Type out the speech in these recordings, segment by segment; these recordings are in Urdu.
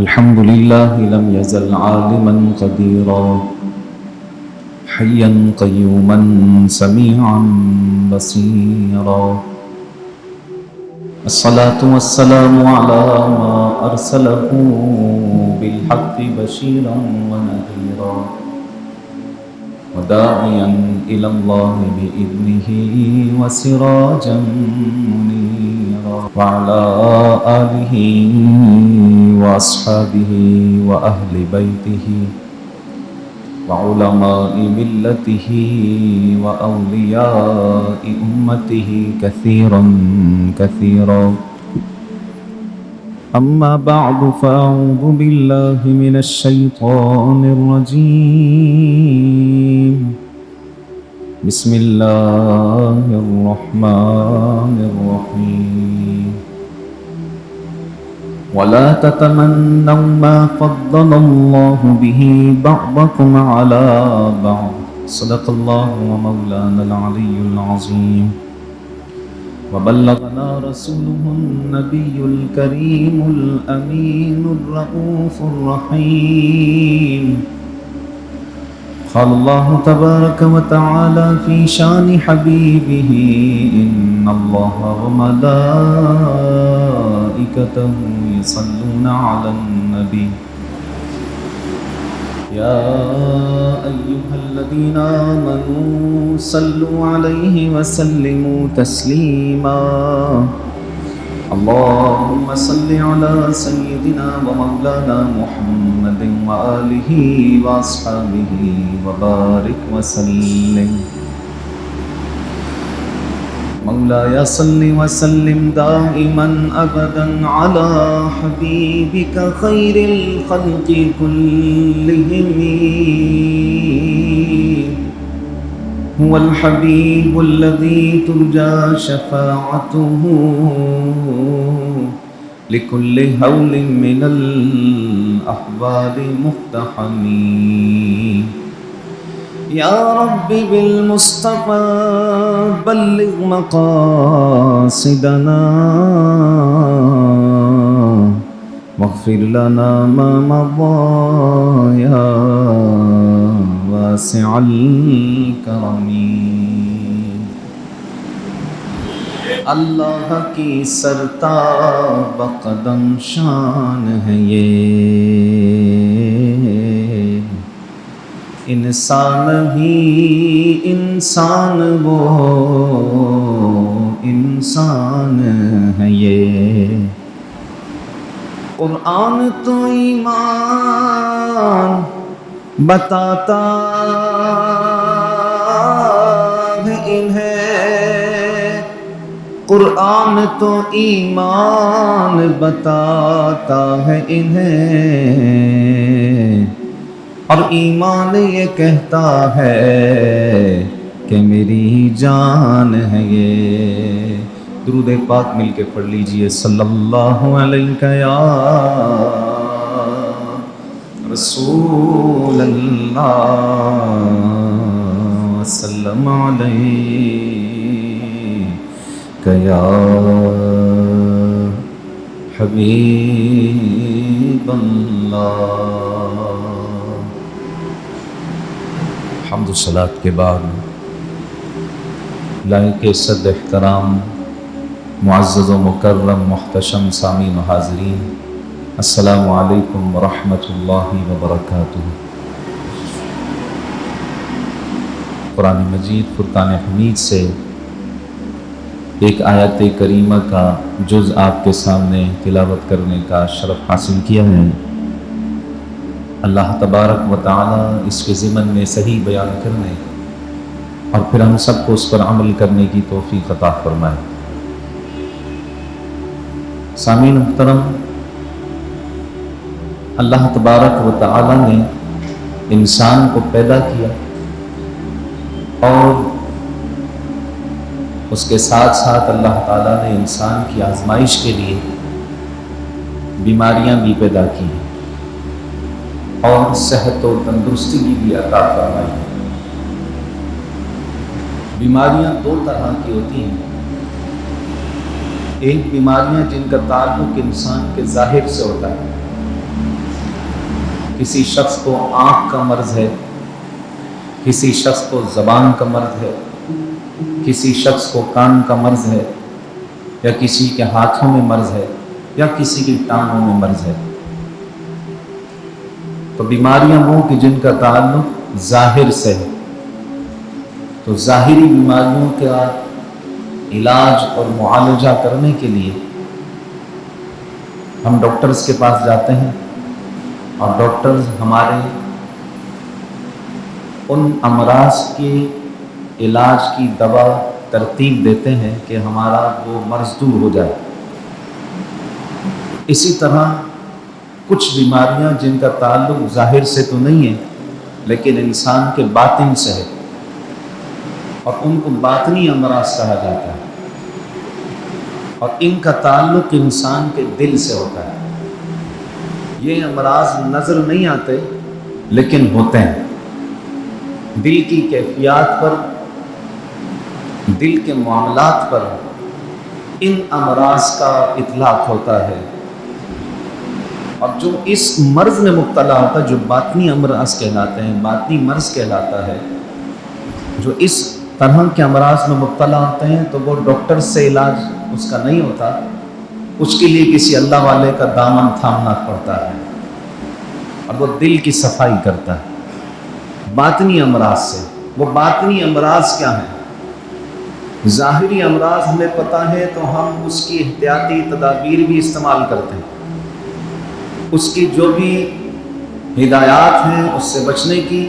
الحمد لله لم يزل عالما قديرا حيا قيوما سميعا بصيرا. الصلاة والسلام على ما أرسله بالحق بشيرا ونذيرا وداعيا إلى الله بإذنه وسراجا منيرا وعلى آله وأصحابه وأهل بيته وعلماء ملته وأولياء أمته كثيرا كثيرا. أما بعد فأعوذ بالله من الشيطان الرجيم. بسم الله الرحمن الرحيم. ولا تتمنوا ما فضل الله به بعضكم على بعض. صدق الله ومولانا العلي العظيم. وبلغنا رسوله النبي الكريم الأمين الرؤوف الرحيم. قال الله تبارك وتعالى في شان حبيبه إن الله وملائكته يصلون على النبي يا أيها الذين آمنوا صلوا عليه وسلموا تسليما. اللهم صل على سيدنا ومولانا محمد وآله وأصحابه وبارك وسلم. مولاي صل وسلم دائما أبدا على حبيبك خير الخلق كلهم. هو الحبيب الذي ترجى شفاعته لكل هول من الأحوال مقتحم. يا رب بالمصطفى بلغ مقاصدنا واغفر لنا ما مضى يا واسع الكرم. اللہ کی سرتاب قدم شان ہے یہ انسان ہی انسان وہ انسان ہے یہ. قرآن تو ایمان بتاتا ہے انہیں. قرآن تو ایمان بتاتا ہے انہیں اور ایمان یہ کہتا ہے کہ میری جان ہے یہ. درود پاک مل کے پڑھ لیجئے. صلی اللہ علیہ یا رسول اللہ وسلم علیہ یا حبیب اللہ. حمد و صلاۃ کے بعد لائق صد احترام معزز و مکرم محتشم سامعین و حاضرین، السلام علیکم ورحمۃ اللہ وبرکاتہ. قرآن مجید فرقان حمید سے ایک آیت کریمہ کا جز آپ کے سامنے تلاوت کرنے کا شرف حاصل کیا ہے. اللہ تبارک و تعالی اس کے ضمن میں صحیح بیان کرنے اور پھر ہم سب کو اس پر عمل کرنے کی توفیق عطا فرمائے. سامعین محترم، اللہ تبارک و تعالی نے انسان کو پیدا کیا اور اس کے ساتھ ساتھ اللہ تعالی نے انسان کی آزمائش کے لیے بیماریاں بھی پیدا کی اور صحت و تندرستی کی بھی عطا فرمائی. بیماریاں دو طرح کی ہوتی ہیں. ایک بیماریاں جن کا تعلق انسان کے ظاہر سے ہوتا ہے کسی شخص کو آنکھ کا مرض ہے، کسی شخص کو زبان کا مرض ہے، کسی شخص کو کان کا مرض ہے، یا کسی کے ہاتھوں میں مرض ہے، یا کسی کی ٹانگوں میں مرض ہے۔ تو بیماریاں وہ کہ جن کا تعلق ظاہر سے ہے، تو ظاہری بیماریوں کا علاج اور معالجہ کرنے کے لیے ہم ڈاکٹرز کے پاس جاتے ہیں، اور ڈاکٹرز ہمارے ان امراض کے علاج کی دوا ترتیب دیتے ہیں کہ ہمارا وہ مرض دور ہو جائے۔ اسی طرح کچھ بیماریاں جن کا تعلق ظاہر سے تو نہیں ہے لیکن انسان کے باطن سے ہے، اور ان کو باطنی امراض کہا جاتا ہے، اور ان کا تعلق انسان کے دل سے ہوتا ہے۔ یہ امراض نظر نہیں آتے لیکن ہوتے ہیں۔ دل کی کیفیات پر، دل کے معاملات پر ان امراض کا اطلاق ہوتا ہے، اور جو اس مرض میں مبتلا ہوتا ہے، جو باطنی امراض کہلاتے ہیں، باطنی مرض کہلاتا ہے، جو اس طرح کے امراض میں مبتلا ہوتے ہیں، تو وہ ڈاکٹر سے علاج اس کا نہیں ہوتا، اس کے لیے کسی اللہ والے کا دامن تھامنا پڑتا ہے، اور وہ دل کی صفائی کرتا ہے باطنی امراض سے۔ وہ باطنی امراض کیا ہیں؟ ظاہری امراض ہمیں پتہ ہے تو ہم اس کی احتیاطی تدابیر بھی استعمال کرتے ہیں، اس کی جو بھی ہدایات ہیں اس سے بچنے کی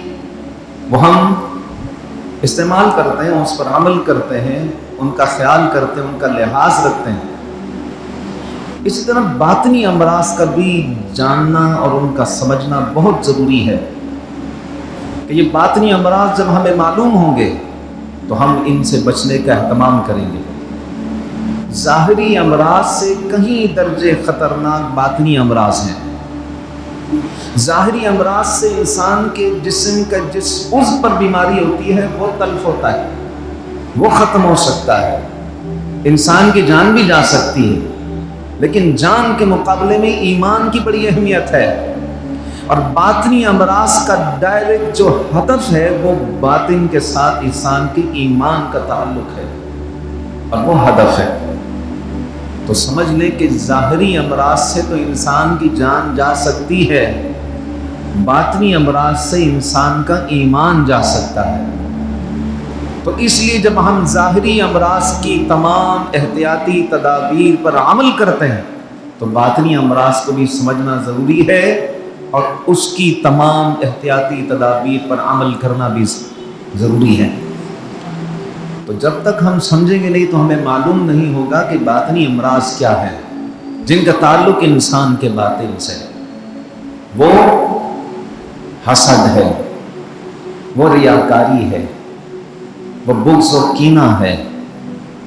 وہ ہم استعمال کرتے ہیں، اس پر عمل کرتے ہیں، ان کا خیال کرتے ہیں، ان کا لحاظ رکھتے ہیں۔ اسی طرح باطنی امراض کا بھی جاننا اور ان کا سمجھنا بہت ضروری ہے کہ یہ باطنی امراض جب ہمیں معلوم ہوں گے تو ہم ان سے بچنے کا اہتمام کریں گے۔ ظاہری امراض سے کہیں درجے خطرناک باطنی امراض ہیں۔ ظاہری امراض سے انسان کے جسم کا جس عضو پر بیماری ہوتی ہے وہ تلف ہوتا ہے، وہ ختم ہو سکتا ہے، انسان کی جان بھی جا سکتی ہے، لیکن جان کے مقابلے میں ایمان کی بڑی اہمیت ہے، اور باطنی امراض کا ڈائریکٹ جو ہدف ہے وہ باطن کے ساتھ انسان کے ایمان کا تعلق ہے، اور وہ ہدف ہے۔ تو سمجھ لیں کہ ظاہری امراض سے تو انسان کی جان جا سکتی ہے، باطنی امراض سے انسان کا ایمان جا سکتا ہے۔ تو اس لیے جب ہم ظاہری امراض کی تمام احتیاطی تدابیر پر عمل کرتے ہیں تو باطنی امراض کو بھی سمجھنا ضروری ہے، اور اس کی تمام احتیاطی تدابیر پر عمل کرنا بھی ضروری ہے۔ تو جب تک ہم سمجھیں گے نہیں تو ہمیں معلوم نہیں ہوگا کہ باطنی امراض کیا ہے جن کا تعلق انسان کے باطن سے ہے۔ وہ حسد ہے، وہ ریاکاری ہے، وہ بغض و کینہ ہے،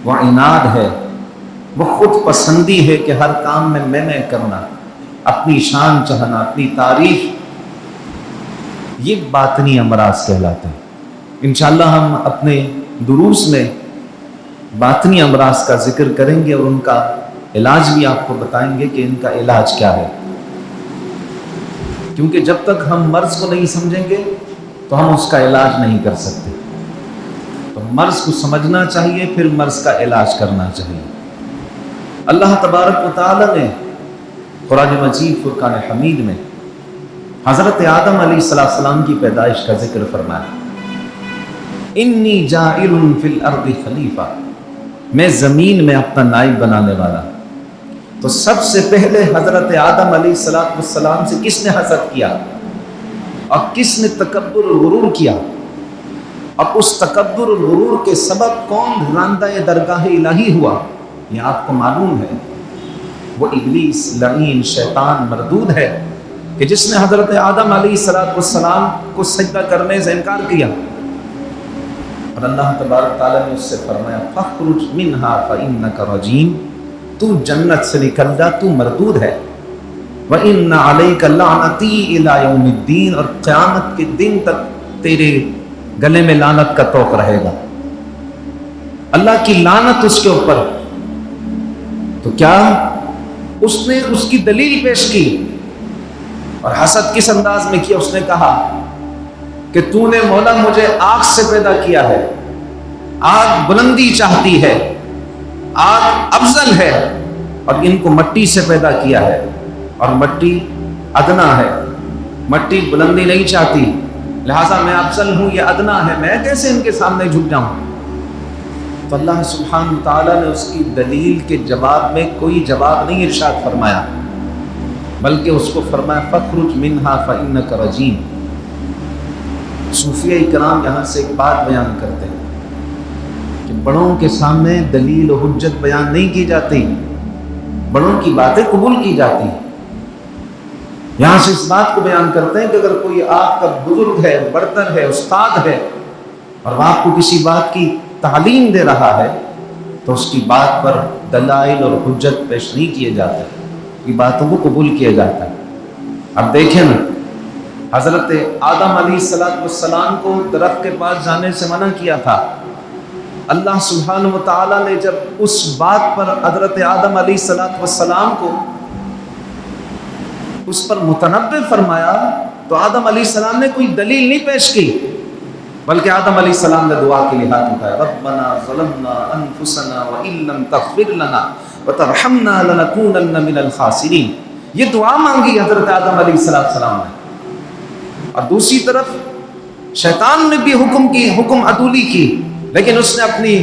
وہ عناد ہے، وہ خود پسندی ہے کہ ہر کام میں میں کرنا، اپنی شان چاہنا، اپنی تعریف، یہ باطنی امراض کہلاتے ہیں۔ انشاءاللہ ہم اپنے دروس میں باطنی امراض کا ذکر کریں گے اور ان کا علاج بھی آپ کو بتائیں گے کہ ان کا علاج کیا ہے، کیونکہ جب تک ہم مرض کو نہیں سمجھیں گے تو ہم اس کا علاج نہیں کر سکتے۔ تو مرض کو سمجھنا چاہیے، پھر مرض کا علاج کرنا چاہیے۔ اللہ تبارک و تعالی نے قرآن مجید فرقان حمید میں حضرت آدم علیہ السلام کی پیدائش کا ذکر فرمایا، انی جاعل فی الارض خلیفہ، میں زمین میں اپنا نائب بنانے والا۔ تو سب سے پہلے حضرت آدم علیہ السلام سے کس نے حسد کیا اور کس نے تکبر اور غرور کیا، اور اس تکبر اور غرور کے سبب کون راندہ درگاہ الہی ہوا، یہ آپ کو معلوم ہے، وہ ابلیس لعین شیطان مردود ہے کہ جس نے حضرت آدم علیہ السلام کو سجدہ کرنے سے انکار کیا، اور اللہ تبارک تعالیٰ نے اس سے فرمایا فَاخْرُجْ مِنْهَا فَإِنَّكَ رَجِيمٌ، تو جنت سے نکل جا، تو مردود ہے، وَإِنَّ عَلَيْكَ لَعْنَتِي إِلَى يَوْمِ الدِّينِ، اور قیامت کے دن تک تیرے گلے میں لعنت کا طوق رہے گا، اللہ کی لعنت اس کے اوپر۔ تو کیا اس نے اس کی دلیل پیش کی اور حسد کس انداز میں کیا؟ اس نے کہا کہ تو نے مولا مجھے آگ سے پیدا کیا ہے، آگ بلندی چاہتی ہے، آگ افضل ہے، اور ان کو مٹی سے پیدا کیا ہے، اور مٹی ادنا ہے، مٹی بلندی نہیں چاہتی، لہٰذا میں افضل ہوں، یہ ادنا ہے، میں کیسے ان کے سامنے جھک جاؤں؟ تو اللہ سبحانہ تعالیٰ نے اس کی دلیل کے جواب میں کوئی جواب نہیں ارشاد فرمایا، بلکہ اس کو فرمایا فَاخْرُجْ مِنْهَا فَإِنَّكَ رَجِيمٌ۔ صوفیہ کرام یہاں سے ایک بات بیان کرتے ہیں کہ بڑوں کے سامنے دلیل و حجت بیان نہیں کی جاتی، بڑوں کی باتیں قبول کی جاتی۔ یہاں سے اس بات کو بیان کرتے ہیں کہ اگر کوئی آپ کا بزرگ ہے، برتر ہے، استاد ہے، اور وہ آپ کو کسی بات کی تعلیم دے رہا ہے تو اس کی بات پر دلائل اور حجت پیش نہیں کیے جاتے، کی باتوں کو قبول کیا جاتا ہے۔ اب دیکھیں نا، حضرت آدم علیہ السلام کو درخت کے پاس جانے سے منع کیا تھا، اللہ سبحانہ و تعالیٰ نے جب اس بات پر حضرت آدم علیہ السلام کو اس پر متنبہ فرمایا تو آدم علیہ السلام نے کوئی دلیل نہیں پیش کی، بلکہ آدم علیہ السلام نے دعا کے لیے ہاتھ اٹھایا، ربنا ظلمنا انفسنا وان لم تغفر لنا وترحمنا لنکونن من الخاسرین، یہ دعا مانگی حضرت آدم علیہ السلام نے۔ اور دوسری طرف شیطان نے بھی حکم عدولی کی، لیکن اس نے اپنی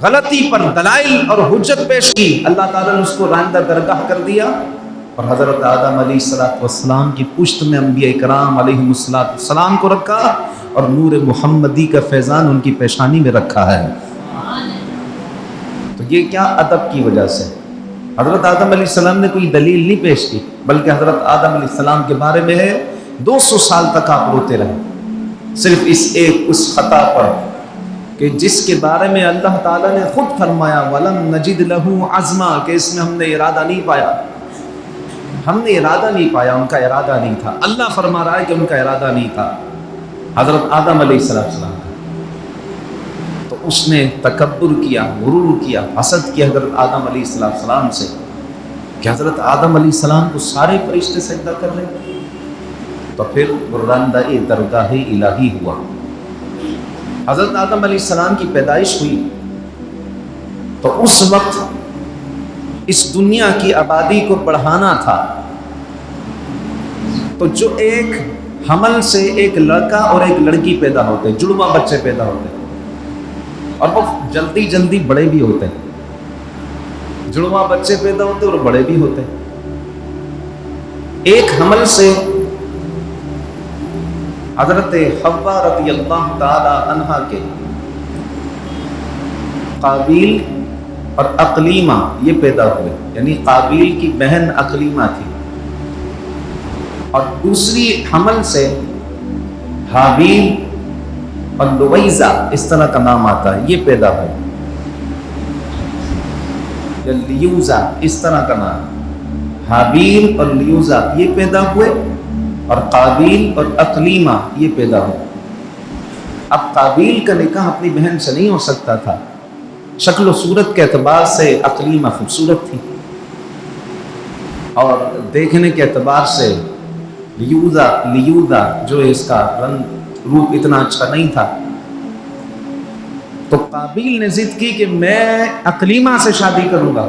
غلطی پر دلائل اور حجت پیش کی، اللہ تعالیٰ نے اس کو رائندہ درگاہ کر دیا، اور حضرت آدم علیہ السلام کی پشت میں انبیاء کرام علیہ السلام کو رکھا، اور نور محمدی کا فیضان ان کی پیشانی میں رکھا ہے۔ تو یہ کیا ادب کی وجہ سے؟ حضرت آدم علیہ السلام نے کوئی دلیل نہیں پیش کی، بلکہ حضرت آدم علیہ السلام کے بارے میں ہے 200 سال تک آپ روتے رہے، صرف اس خطا پر کہ جس کے بارے میں اللہ تعالیٰ نے خود فرمایا وَلَمْ نَجِدْ لَهُ عَزْمًا، کہ اس میں ہم نے ارادہ نہیں پایا، ہم نے ارادہ نہیں پایا، ان کا ارادہ نہیں تھا۔ اللہ فرما رہا ہے کہ ان کا ارادہ نہیں تھا، حضرت آدم علیہ السلام کا۔ تو اس نے تکبر کیا، غرور کیا، حسد کیا حضرت آدم علیہ السلام سے کہ حضرت آدم علیہ السلام کو سارے فرشتے سجدہ کر رہے ہیں۔ تو پھر برندہ درگاہ الہی ہوا۔ حضرت آدم علیہ السلام کی پیدائش ہوئی تو اس وقت اس دنیا کی آبادی کو بڑھانا تھا، تو جو ایک حمل سے ایک لڑکا اور ایک لڑکی پیدا ہوتے، جڑواں بچے پیدا ہوتے، اور وہ جلدی جلدی بڑے بھی ہوتے، جڑواں بچے پیدا ہوتے اور بڑے بھی ہوتے۔ ایک حمل سے حضرت حوا رضی اللہ تعالی عنہا کے قابیل اور اقلیمہ یہ پیدا ہوئے، یعنی قابیل کی بہن اقلیمہ تھی، اور دوسری حمل سے حابیل اور لویزہ اس طرح کا نام آتا ہے، یہ پیدا ہوئے، یا لیوزا اس طرح کا نام، حابیل اور لیوزا یہ پیدا ہوئے، اور قابیل اور اقلیمہ یہ پیدا ہوئے۔ اب قابیل کا نکاح اپنی بہن سے نہیں ہو سکتا تھا، شکل و صورت کے اعتبار سے اقلیمہ خوبصورت تھی، اور دیکھنے کے اعتبار سے لیوزا جو اس کا رنگ روپ اتنا اچھا نہیں تھا۔ تو قابیل نے ضد کی کہ میں اقلیمہ سے شادی کروں گا،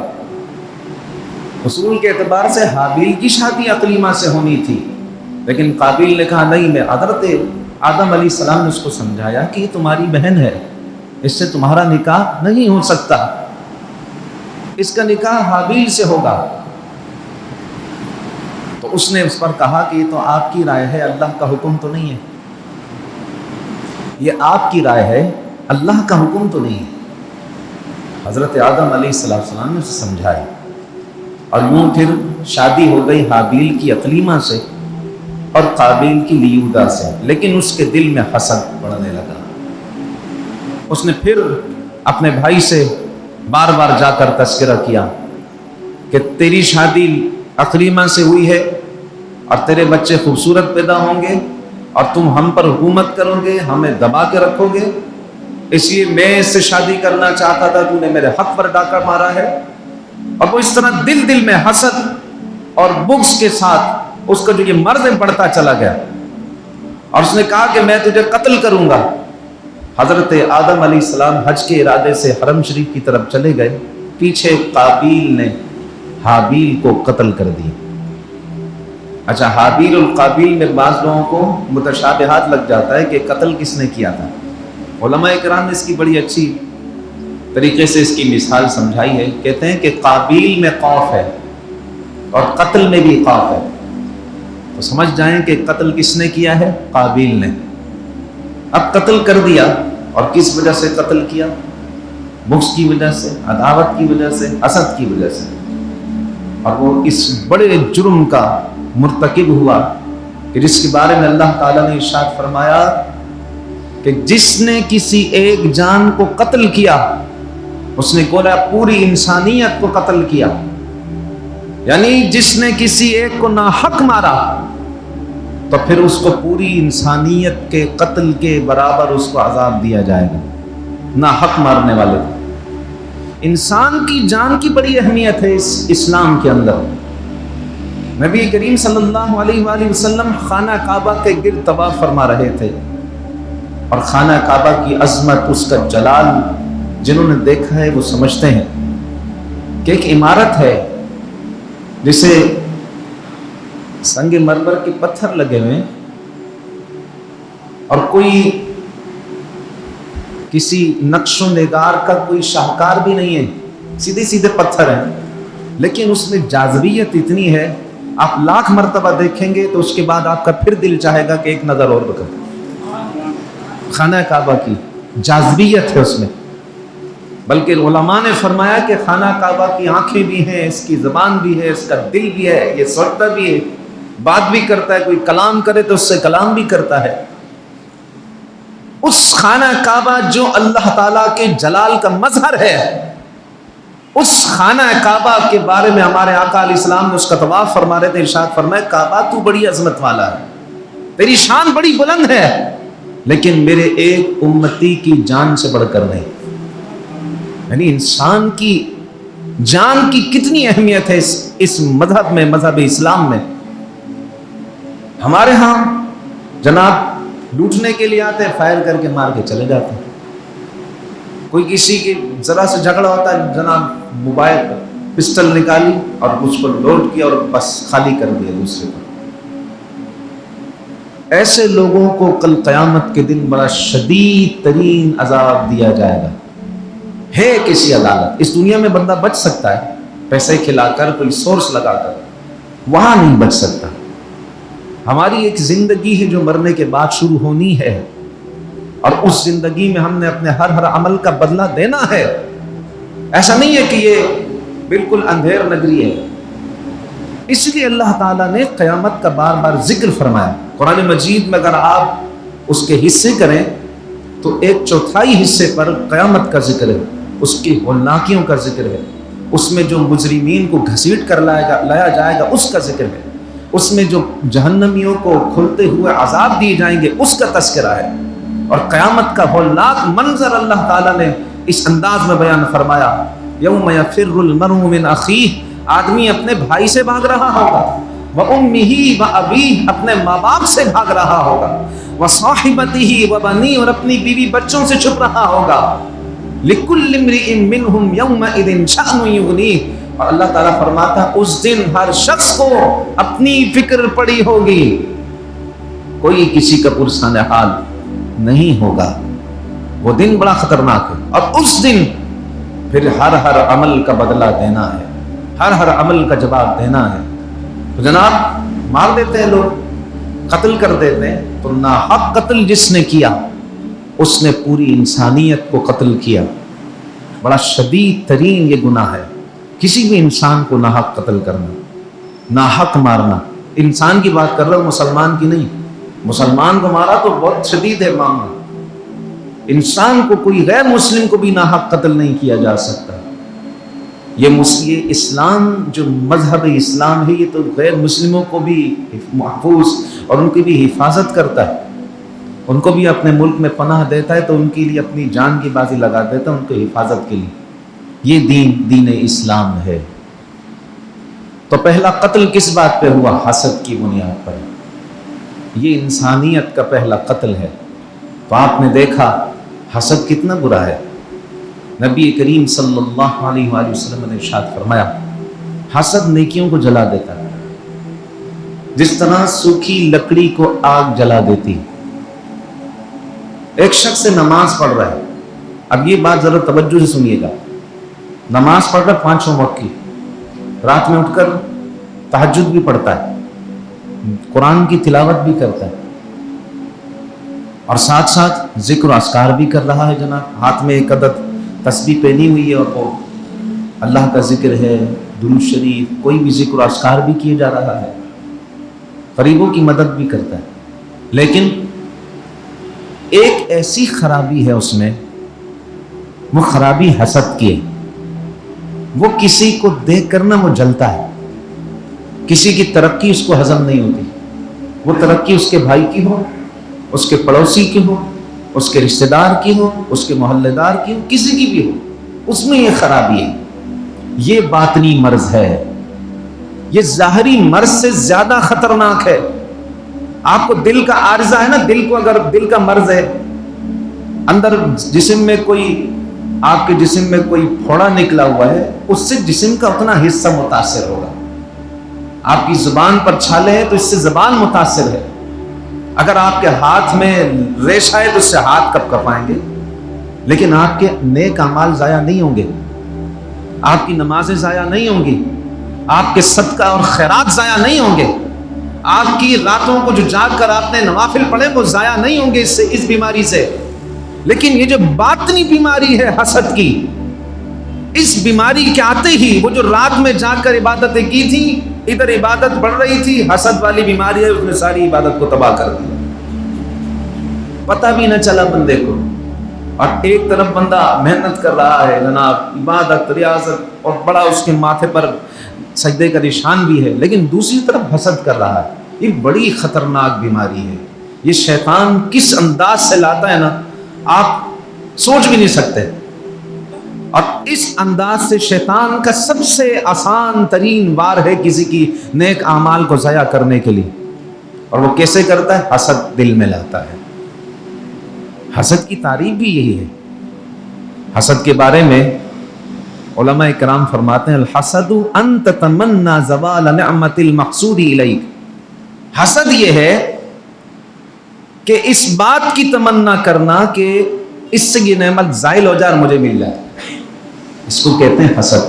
اصول کے اعتبار سے حابیل کی شادی اقلیمہ سے ہونی تھی، لیکن قابیل نے کہا نہیں، میں حضرت آدم علیہ السلام نے اس کو سمجھایا کہ یہ تمہاری بہن ہے، اس سے تمہارا نکاح نہیں ہو سکتا، اس کا نکاح حابیل سے ہوگا۔ تو اس نے اس پر کہا کہ یہ تو آپ کی رائے ہے، اللہ کا حکم تو نہیں ہے، یہ آپ کی رائے ہے، اللہ کا حکم تو نہیں ہے۔ حضرت آدم علیہ السلام نے اسے سمجھایا، اور یوں پھر شادی ہو گئی حابیل کی اقلیمہ سے اور قابیل کی لیودا سے، لیکن اس کے دل میں حسد بڑھنے لگا۔ اس نے پھر اپنے بھائی سے بار بار جا کر تذکرہ کیا کہ تیری شادی اقلیمہ سے ہوئی ہے، اور تیرے بچے خوبصورت پیدا ہوں گے، اور تم ہم پر حکومت کرو گے، ہمیں دبا کے رکھو گے، اس لیے میں اس سے شادی کرنا چاہتا تھا، تو نے میرے حق پر ڈاکہ مارا ہے۔ اور وہ اس طرح دل میں حسد اور بغض کے ساتھ اس کا جو یہ مرض ہے بڑھتا چلا گیا، اور اس نے کہا کہ میں تجھے قتل کروں گا۔ حضرت آدم علیہ السلام حج کے ارادے سے حرم شریف کی طرف چلے گئے، پیچھے قابیل نے حابیل کو قتل کر دیا۔ اچھا، حابیل اور قابیل میں بعض لوگوں کو متشابہات لگ جاتا ہے کہ قتل کس نے کیا تھا۔ علماء کرام نے اس کی بڑی اچھی طریقے سے اس کی مثال سمجھائی ہے۔ کہتے ہیں کہ قابیل میں قوف ہے اور قتل میں بھی قوف ہے، تو سمجھ جائیں کہ قتل کس نے کیا ہے؟ قابیل نے۔ اب قتل کر دیا، اور کس وجہ سے قتل کیا؟ بغض کی وجہ سے، عداوت کی وجہ سے، حسد کی وجہ سے، اور وہ اس بڑے جرم کا مرتکب ہوا کہ جس کے بارے میں اللہ تعالیٰ نے ارشاد فرمایا کہ جس نے کسی ایک جان کو قتل کیا، اس نے گویا پوری انسانیت کو قتل کیا، یعنی جس نے کسی ایک کو ناحق مارا تو پھر اس کو پوری انسانیت کے قتل کے برابر اس کو عذاب دیا جائے گا، ناحق مارنے والے کو۔ انسان کی جان کی بڑی اہمیت ہے اس اسلام کے اندر۔ نبی کریم صلی اللہ علیہ وآلہ وسلم خانہ کعبہ کے گرد طواف فرما رہے تھے، اور خانہ کعبہ کی عظمت، اس کا جلال جنہوں نے دیکھا ہے وہ سمجھتے ہیں کہ ایک عمارت ہے جسے سنگ مرمر کے پتھر لگے ہوئے، اور کوئی کسی نقش و نگار کا کوئی شاہکار بھی نہیں ہے، سیدھے سیدھے پتھر ہیں، لیکن اس میں جاذبیت اتنی ہے، آپ لاکھ مرتبہ دیکھیں گے تو اس کے بعد آپ کا پھر دل چاہے گا کہ ایک نظر اور بکر۔ خانہ کعبہ کی جاذبیت ہے اس میں، بلکہ علماء نے فرمایا کہ خانہ کعبہ کی آنکھیں بھی ہیں، اس کی زبان بھی ہے، اس کا دل بھی ہے، یہ سوچتا بھی ہے، بات بھی کرتا ہے، کوئی کلام کرے تو اس سے کلام بھی کرتا ہے۔ اس خانہ کعبہ جو اللہ تعالیٰ کے جلال کا مظہر ہے، اس خانہ کعبہ کے بارے میں ہمارے آقا علیہ السلام نے اس کا طواف فرما رہے تھے، ارشاد فرمائے کعبہ تو بڑی عظمت والا ہے، تیری شان بڑی بلند ہے، لیکن میرے ایک امتی کی جان سے بڑھ کر نہیں۔ یعنی انسان کی جان کی کتنی اہمیت ہے اس مذہب میں، مذہب اسلام میں۔ ہمارے ہاں جناب لوٹنے کے لیے آتے ہیں، فائر کر کے مار کے چلے جاتے ہیں۔ کوئی کسی کی ذرا سے جھگڑا ہوتا ہے، جناب موبائل پسٹل نکالی اور اس کو لوڈ کیا اور بس خالی کر دیا دوسرے کو۔ ایسے لوگوں کو کل قیامت کے دن بڑا شدید ترین عذاب دیا جائے گا۔ ہے کسی عدالت، اس دنیا میں بندہ بچ سکتا ہے پیسے کھلا کر، کوئی سورس لگا کر، وہاں نہیں بچ سکتا۔ ہماری ایک زندگی ہے جو مرنے کے بعد شروع ہونی ہے، اور اس زندگی میں ہم نے اپنے ہر عمل کا بدلہ دینا ہے۔ ایسا نہیں ہے کہ یہ بالکل اندھیر نگری ہے۔ اس لیے اللہ تعالیٰ نے قیامت کا بار بار ذکر فرمایا۔ قرآن مجید میں اگر آپ اس کے حصے کریں تو 1/4 حصے پر قیامت کا ذکر ہے، اس کی ہولناکیوں کا ذکر ہے، اس میں جو مجرمین کو گھسیٹ کر لایا جائے گا اس کا ذکر ہے، اس میں جو جہنمیوں کو کھلتے ہوئے عذاب دیے جائیں گے اس کا تذکرہ ہے، اور قیامت کا ہولناک منظر اللہ تعالیٰ نے اس انداز میں بیان فرمایا، یوم یفر المرء من اخیہ، آدمی اپنے بھائی سے بھاگ رہا ہوگا، وَأُمِّهِ وَأَبِيهِ، اپنے ماں باپ سے بھاگ رہا ہوگا، وَصَاحِبَتِهِ وَبَنِيهِ، اور اپنی بیوی بچوں سے چھپ رہا ہوگا، لِكُلِّ امْرِئٍ مِّنْهُمْ يَوْمَئِذٍ شَأْنٌ يُغْنِيهِ، اور اللہ تعالیٰ فرماتا ہے اس دن ہر شخص کو اپنی فکر پڑی ہوگی، کوئی کسی کا پرسان حال نہیں ہوگا۔ وہ دن بڑا خطرناک ہے، اور اس دن پھر ہر عمل کا بدلہ دینا ہے، ہر عمل کا جواب دینا ہے۔ تو جناب مار دیتے ہیں لوگ، قتل کر دیتے ہیں، تو ناحق قتل جس نے کیا اس نے پوری انسانیت کو قتل کیا۔ بڑا شدید ترین یہ گناہ ہے، کسی بھی انسان کو ناحق قتل کرنا، ناحق مارنا۔ انسان کی بات کر رہا ہوں، مسلمان کی نہیں۔ مسلمان کو مارا تو بہت شدید ہے معاملہ، انسان کو، کوئی غیر مسلم کو بھی ناحق قتل نہیں کیا جا سکتا۔ یہ اسلام جو مذہب اسلام ہے، یہ تو غیر مسلموں کو بھی محفوظ اور ان کی بھی حفاظت کرتا ہے، ان کو بھی اپنے ملک میں پناہ دیتا ہے، تو ان کے لیے اپنی جان کی بازی لگا دیتا ہے ان کی حفاظت کے لیے۔ یہ دین اسلام ہے۔ تو پہلا قتل کس بات پہ ہوا؟ حسد کی بنیاد پر. یہ انسانیت کا پہلا قتل ہے. تو آپ نے دیکھا حسد کتنا برا ہے. نبی کریم صلی اللہ علیہ وآلہ وسلم نے ارشاد فرمایا حسد نیکیوں کو جلا دیتا ہے جس طرح سوکھی لکڑی کو آگ جلا دیتی. ایک شخص سے نماز پڑھ رہا ہے. اب یہ بات ذرا توجہ سے سنیے گا. نماز پڑھ رہا ہے 5 وقت کی، رات میں اٹھ کر تہجد بھی پڑھتا ہے، قرآن کی تلاوت بھی کرتا ہے، اور ساتھ ساتھ ذکر و اذکار بھی کر رہا ہے. جناب ہاتھ میں ایک عدد تسبیح پہنی ہوئی ہے اور وہ اللہ کا ذکر ہے، درود شریف، کوئی بھی ذکر و اذکار بھی کیے جا رہا ہے، غریبوں کی مدد بھی کرتا ہے. لیکن ایک ایسی خرابی ہے اس میں، وہ خرابی حسد کی ہے. وہ کسی کو دیکھ کر نہ وہ جلتا ہے. کسی کی ترقی اس کو ہضم نہیں ہوتی. وہ ترقی اس کے بھائی کی ہو، اس کے پڑوسی کی ہو، اس کے رشتہ دار کی ہو، اس کے محلے دار کی ہو، کسی کی بھی ہو، اس میں یہ خرابی ہے. یہ باطنی مرض ہے. یہ ظاہری مرض سے زیادہ خطرناک ہے. آپ کو دل کا عارضہ ہے نا، دل کو اگر دل کا مرض ہے، اندر جسم میں کوئی، آپ کے جسم میں کوئی پھوڑا نکلا ہوا ہے، اس سے جسم کا اتنا حصہ متاثر ہوگا. آپ کی زبان پر چھالے ہیں تو اس سے زبان متاثر ہے. اگر آپ کے ہاتھ میں ریشہ ہے تو اس سے ہاتھ کپ کپائیں گے. لیکن آپ کے نیک اعمال ضائع نہیں ہوں گے، آپ کی نمازیں ضائع نہیں ہوں گی، آپ کے صدقہ اور خیرات ضائع نہیں ہوں گے، آپ کی راتوں کو جو جاگ کر آپ نے نوافل پڑھے وہ ضائع نہیں ہوں گے اس بیماری سے. لیکن یہ جو باطنی بیماری ہے حسد کی، اس بیماری کے آتے ہی وہ جو رات میں جاگ کر عبادتیں کی تھی، ادھر عبادت بڑھ رہی تھی، حسد والی بیماری ہے، اس نے ساری عبادت کو تباہ کر دیا. پتہ بھی نہ چلا بندے کو. اور ایک طرف بندہ محنت کر رہا ہے جناب، عبادت ریاضت، اور بڑا اس کے ماتھے پر سجدے کا نشان بھی ہے، لیکن دوسری طرف حسد کر رہا ہے. یہ بڑی خطرناک بیماری ہے. یہ شیطان کس انداز سے لاتا ہے نا، آپ سوچ بھی نہیں سکتے. اور اس انداز سے شیطان کا سب سے آسان ترین وار ہے کسی کی نیک اعمال کو ضائع کرنے کے لیے. اور وہ کیسے کرتا ہے؟ حسد دل میں لاتا ہے. حسد کی تعریف بھی یہی ہے. حسد کے بارے میں علماء کرام فرماتے ہیں الحسد ان تتمنى زوال نعمت المقصود الیک. حسد یہ ہے کہ اس بات کی تمنا کرنا کہ اس سے یہ نعمت زائل ہو جائے اور مجھے مل جائے، اس کو کہتے ہیں حسد.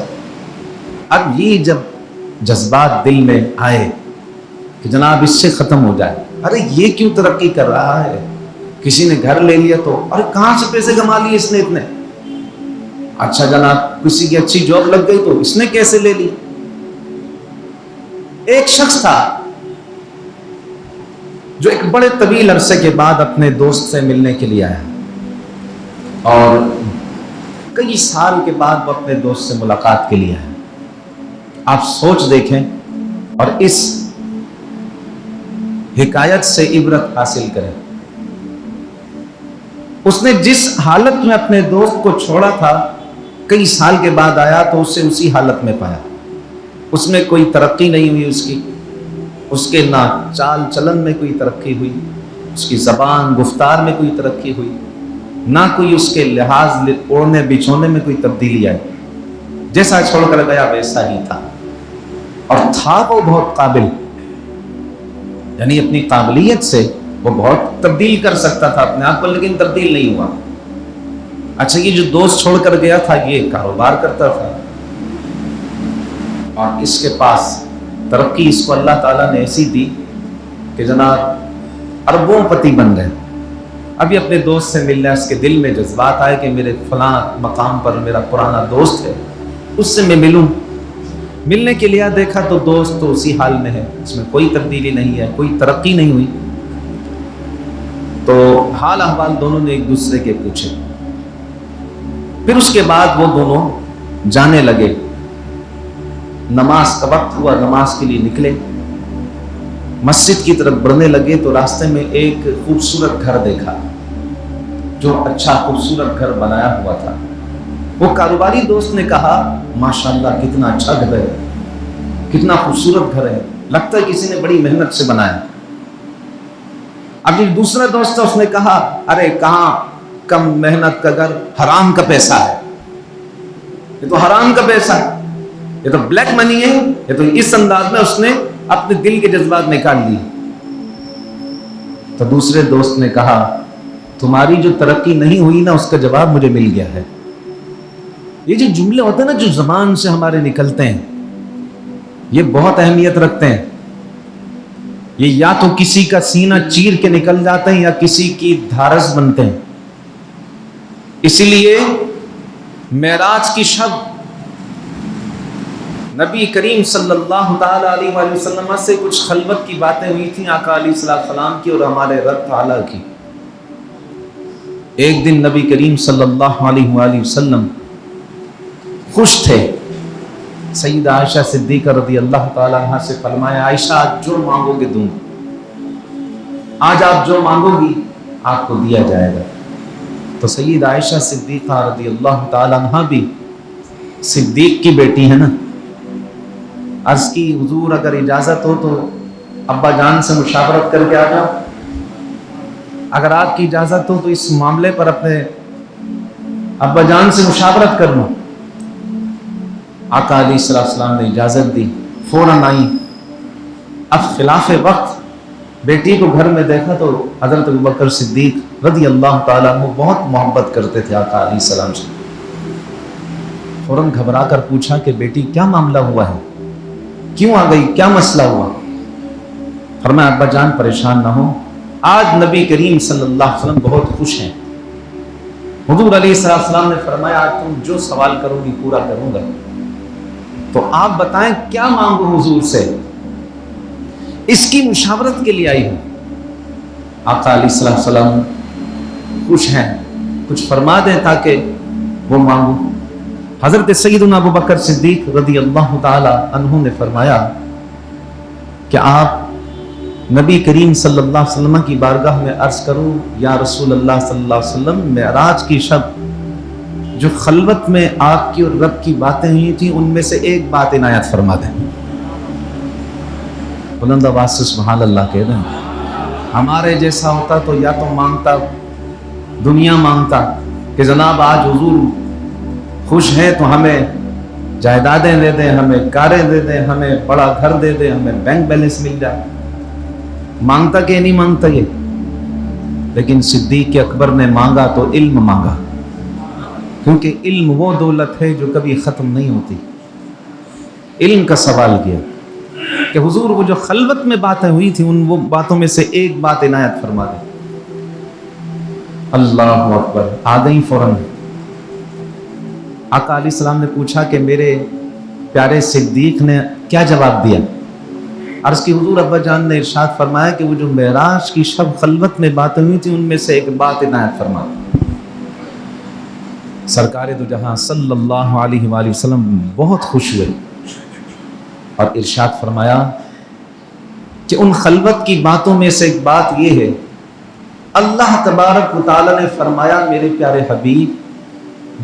اب یہ جب جذبات دل میں آئے کہ جناب اس سے ختم ہو جائے، ارے یہ کیوں ترقی کر رہا ہے، کسی نے گھر لے لیا تو ارے کہاں سے پیسے کما لیے اس نے اتنے، اچھا جناب کسی کی اچھی جاب لگ گئی تو اس نے کیسے لے لی. ایک شخص تھا جو ایک بڑے طویل عرصے کے بعد اپنے دوست سے ملنے کے لیے آیا، اور کئی سال کے بعد وہ اپنے دوست سے ملاقات کے لیے آیا. آپ سوچ دیکھیں اور اس حکایت سے عبرت حاصل کریں. اس نے جس حالت میں اپنے دوست کو چھوڑا تھا، کئی سال کے بعد آیا تو اسے اسی حالت میں پایا. اس میں کوئی ترقی نہیں ہوئی، اس کے نہ چال چلن میں کوئی ترقی ہوئی، اس کی زبان گفتار میں کوئی ترقی ہوئی، نہ کوئی اس کے لحاظ اوڑھنے بچھونے میں کوئی تبدیلی آئی. جیسا چھوڑ کر گیا ویسا ہی تھا. اور تھا وہ بہت قابل، یعنی اپنی قابلیت سے وہ بہت تبدیل کر سکتا تھا اپنے آپ کو، لیکن تبدیل نہیں ہوا. اچھا یہ جو دوست چھوڑ کر گیا تھا یہ کاروبار کرتا تھا، اور اس کے پاس ترقی اس کو اللہ تعالیٰ نے ایسی دی کہ جناب اربوں پتی بن گئے. ابھی اپنے دوست سے ملنا، اس کے دل میں جذبات آئے کہ میرے فلاں مقام پر میرا پرانا دوست ہے، اس سے میں ملوں. ملنے کے لیے دیکھا تو دوست تو اسی حال میں ہے، اس میں کوئی تبدیلی نہیں ہے، کوئی ترقی نہیں ہوئی. تو حال احوال دونوں نے ایک دوسرے کے پوچھے. پھر اس کے بعد وہ دونوں جانے لگے. نماز کا وقت ہوا، نماز کے لیے نکلے، مسجد کی طرف بڑھنے لگے تو راستے میں ایک خوبصورت گھر دیکھا جو اچھا خوبصورت گھر بنایا ہوا تھا. وہ کاروباری دوست نے کہا ماشاءاللہ کتنا اچھا گھر ہے، کتنا خوبصورت گھر ہے، لگتا ہے کسی نے بڑی محنت سے بنایا۔ اب یہ دوسرا دوست تھا، اس نے کہا ارے کہاں کم محنت کا گھر، حرام کا پیسہ ہے، یہ تو حرام کا پیسہ ہے، یہ تو بلیک منی ہے، یہ تو اس انداز میں اس نے اپنے دل کے جذبات نکال لیے۔ تو دوسرے دوست نے کہا تمہاری جو ترقی نہیں ہوئی نا، اس کا جواب مجھے مل گیا ہے۔ یہ جو جملے ہوتے ہیں نا جو زبان سے ہمارے نکلتے ہیں، یہ بہت اہمیت رکھتے ہیں۔ یہ یا تو کسی کا سینہ چیر کے نکل جاتے ہیں یا کسی کی دھارس بنتے ہیں۔ اسی لیے معراج کی شب نبی کریم صلی اللہ تعالی علیہ وآلہ وسلم سے کچھ خلوت کی باتیں ہوئی تھیں آقا علیہ السلام کی اور ہمارے رب تعالی کی۔ ایک دن نبی کریم صلی اللہ علیہ وآلہ وسلم خوش تھے، سیدہ عائشہ صدیقہ رضی اللہ تعالی عنہ سے فرمایا عائشہ آج جو مانگو گے دوں گا، آج آپ جو مانگو گی آپ کو دیا جائے گا۔ تو سیدہ عائشہ صدیقہ رضی اللہ تعالی عنہ بھی صدیق کی بیٹی ہے نا، عرض کی حضور اگر اجازت ہو تو ابا جان سے مشاورت کر کے آ جاؤ، اگر آپ کی اجازت ہو تو اس معاملے پر اپنے ابا جان سے مشاورت کر لوں۔ آقا علیہ السلام نے اجازت دی، فوراً آئی۔ اب خلاف وقت بیٹی کو گھر میں دیکھا تو حضرت ابوبکر صدیق رضی اللہ تعالیٰ عنہ بہت محبت کرتے تھے آقا علیہ السلام سے، فوراً گھبرا کر پوچھا کہ بیٹی کیا معاملہ ہوا ہے، کیوں آ گئی، کیا مسئلہ ہوا؟ فرمایا ابا جان پریشان نہ ہو، آج نبی کریم صلی اللہ علیہ وسلم بہت خوش ہیں۔ حضور علیہ السلام نے فرمایا آج تم جو سوال کرو گی پورا کروں گا، تو آپ بتائیں کیا مانگو حضور سے، اس کی مشاورت کے لیے آئی ہوں۔ آقا علیہ السلام خوش ہیں، کچھ فرما دیں تاکہ وہ مانگو۔ حضرت سیدنا ابوبکر صدیق رضی اللہ تعالی عنہ نے فرمایا کہ آپ نبی کریم صلی اللہ علیہ وسلم کی بارگاہ میں عرض کروں یا رسول اللہ صلی اللہ علیہ وسلم، معراج کی شب جو خلوت میں آپ کی اور رب کی باتیں ہوئی تھیں ان میں سے ایک بات عنایت فرما دیں۔ بلند آواز سے سبحان اللہ کہہ دیں۔ ہمارے جیسا ہوتا تو یا تو مانگتا، دنیا مانگتا کہ جناب آج حضور خوش ہیں تو ہمیں جائیدادیں دے دیں، ہمیں کاریں دے دیں، ہمیں بڑا گھر دے دیں، ہمیں بینک بیلنس مل جائے، مانگتا کہ نہیں مانگتا یہ؟ لیکن صدیق اکبر نے مانگا تو علم مانگا، کیونکہ علم وہ دولت ہے جو کبھی ختم نہیں ہوتی۔ علم کا سوال کیا کہ حضور وہ جو خلوت میں باتیں ہوئی تھیں ان وہ باتوں میں سے ایک بات عنایت فرما دیں۔ اللہ اکبر، آ گئی فوراً۔ آقا علیہ السلام نے پوچھا کہ میرے پیارے صدیق نے کیا جواب دیا؟ عرض کی حضور ابا جان نے ارشاد فرمایا کہ وہ جو معراج کی شب خلوت میں باتیں ہوئی تھیں ان میں سے ایک بات عنایت فرما دیں۔ سرکار دو جہاں صلی اللہ علیہ وآلہ وسلم بہت خوش ہوئے اور ارشاد فرمایا کہ ان خلوت کی باتوں میں سے ایک بات یہ ہے، اللہ تبارک و تعالی نے فرمایا میرے پیارے حبیب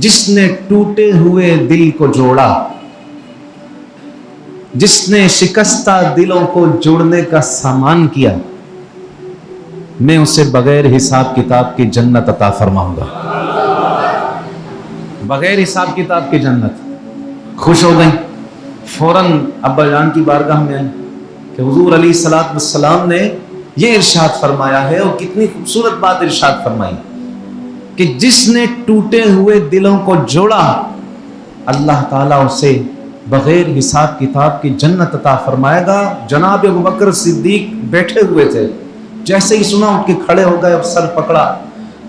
جس نے ٹوٹے ہوئے دل کو جوڑا، جس نے شکستہ دلوں کو جوڑنے کا سامان کیا، میں اسے بغیر حساب کتاب کی جنت عطا فرماؤں گا۔ بغیر حساب کتاب کی جنت۔ خوش ہو گئیں، فوراً ابا جان کی بارگاہ میں آئیں کہ حضور علیہ السلام نے یہ ارشاد فرمایا ہے، اور کتنی خوبصورت بات ارشاد فرمائی کہ جس نے ٹوٹے ہوئے دلوں کو جوڑا اللہ تعالیٰ اسے بغیر حساب کتاب کی جنت عطا فرمائے گا۔ جناب ابوبکر صدیق بیٹھے ہوئے تھے، جیسے ہی سنا اٹھ کے کھڑے ہو گئے اور سر پکڑا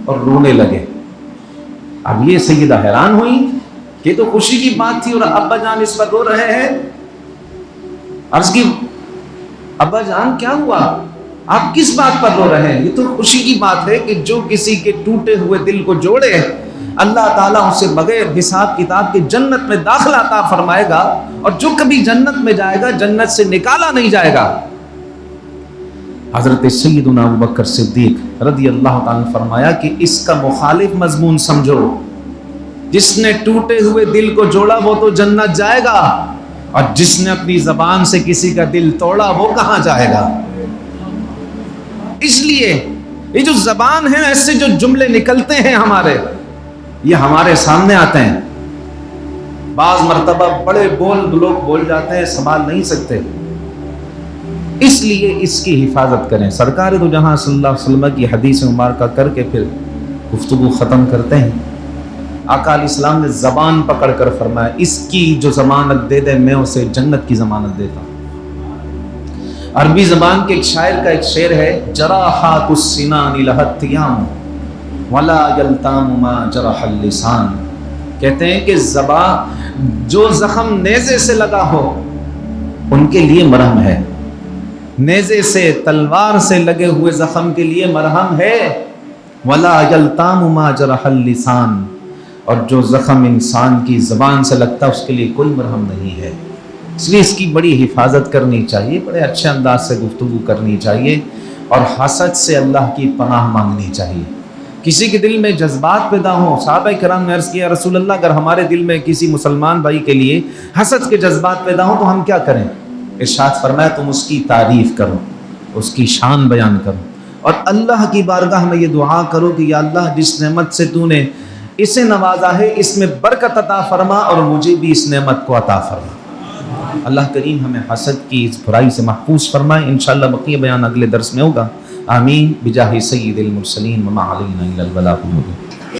اور رونے لگے۔ اب یہ سیدہ حیران ہوئی کہ یہ تو خوشی کی بات تھی اور ابا جان اس پر رو رہے ہیں۔ عرض کی ابا جان کیا ہوا، آپ کس بات پر رو رہے ہیں؟ یہ تو خوشی کی بات ہے کہ جو کسی کے ٹوٹے ہوئے دل کو جوڑے اللہ تعالیٰ اسے بغیر حساب کتاب کے جنت میں داخلہ عطا فرمائے گا، اور جو کبھی جنت میں جائے گا جنت سے نکالا نہیں جائے گا۔ حضرت سیدنا ابوبکر صدیق رضی اللہ تعالیٰ نے فرمایا کہ اس کا مخالف مضمون سمجھو، جس نے ٹوٹے ہوئے دل کو جوڑا وہ تو جنت جائے گا، اور جس نے اپنی زبان سے کسی کا دل توڑا وہ کہاں جائے گا؟ اس لیے یہ جو زبان ہے، ایسے جو جملے نکلتے ہیں ہمارے، یہ ہمارے سامنے آتے ہیں، بعض مرتبہ بڑے لوگ بول جاتے ہیں، سنبھال نہیں سکتے، اس لیے اس کی حفاظت کریں۔ سرکار دو جہاں صلی اللہ علیہ وسلم کی حدیث مبارکہ کر کے پھر گفتگو ختم کرتے ہیں۔ آقا علیہ السلام نے زبان پکڑ کر فرمایا، اس کی جو ضمانت دے دے میں اسے جنت کی ضمانت دیتا ہوں۔ عربی زبان کے ایک شاعر کا ایک شعر ہے، جراحات السنان لہت تیام ولا یلتام ما جرح اللسان، کہتے ہیں کہ زبان جو زخم نیزے سے لگا ہو ان کے لیے مرہم ہے، نیزے سے تلوار سے لگے ہوئے زخم کے لیے مرہم ہے، ولا یلتام ما جرح اللسان، اور جو زخم انسان کی زبان سے لگتا ہے اس کے لیے کوئی مرہم نہیں ہے۔ اس لیے اس کی بڑی حفاظت کرنی چاہیے، بڑے اچھے انداز سے گفتگو کرنی چاہیے، اور حسد سے اللہ کی پناہ مانگنی چاہیے۔ کسی کے دل میں جذبات پیدا ہوں، صحابہ کرام نے عرض کیا رسول اللہ اگر ہمارے دل میں کسی مسلمان بھائی کے لیے حسد کے جذبات پیدا ہوں تو ہم کیا کریں؟ ارشاد فرمایا تم اس کی تعریف کرو، اس کی شان بیان کرو، اور اللہ کی بارگاہ میں یہ دعا کرو کہ یا اللہ جس نعمت سے تو نے اسے نوازا ہے اس میں برکت عطا فرما اور مجھے بھی اس نعمت کو عطا فرما۔ اللہ کریم ہمیں حسد کی اس برائی سے محفوظ فرمائے۔ انشاءاللہ بقیہ بیان اگلے درس میں ہوگا۔ آمین بجاہ سید المرسلین وما علینا الا البلاغ المبین۔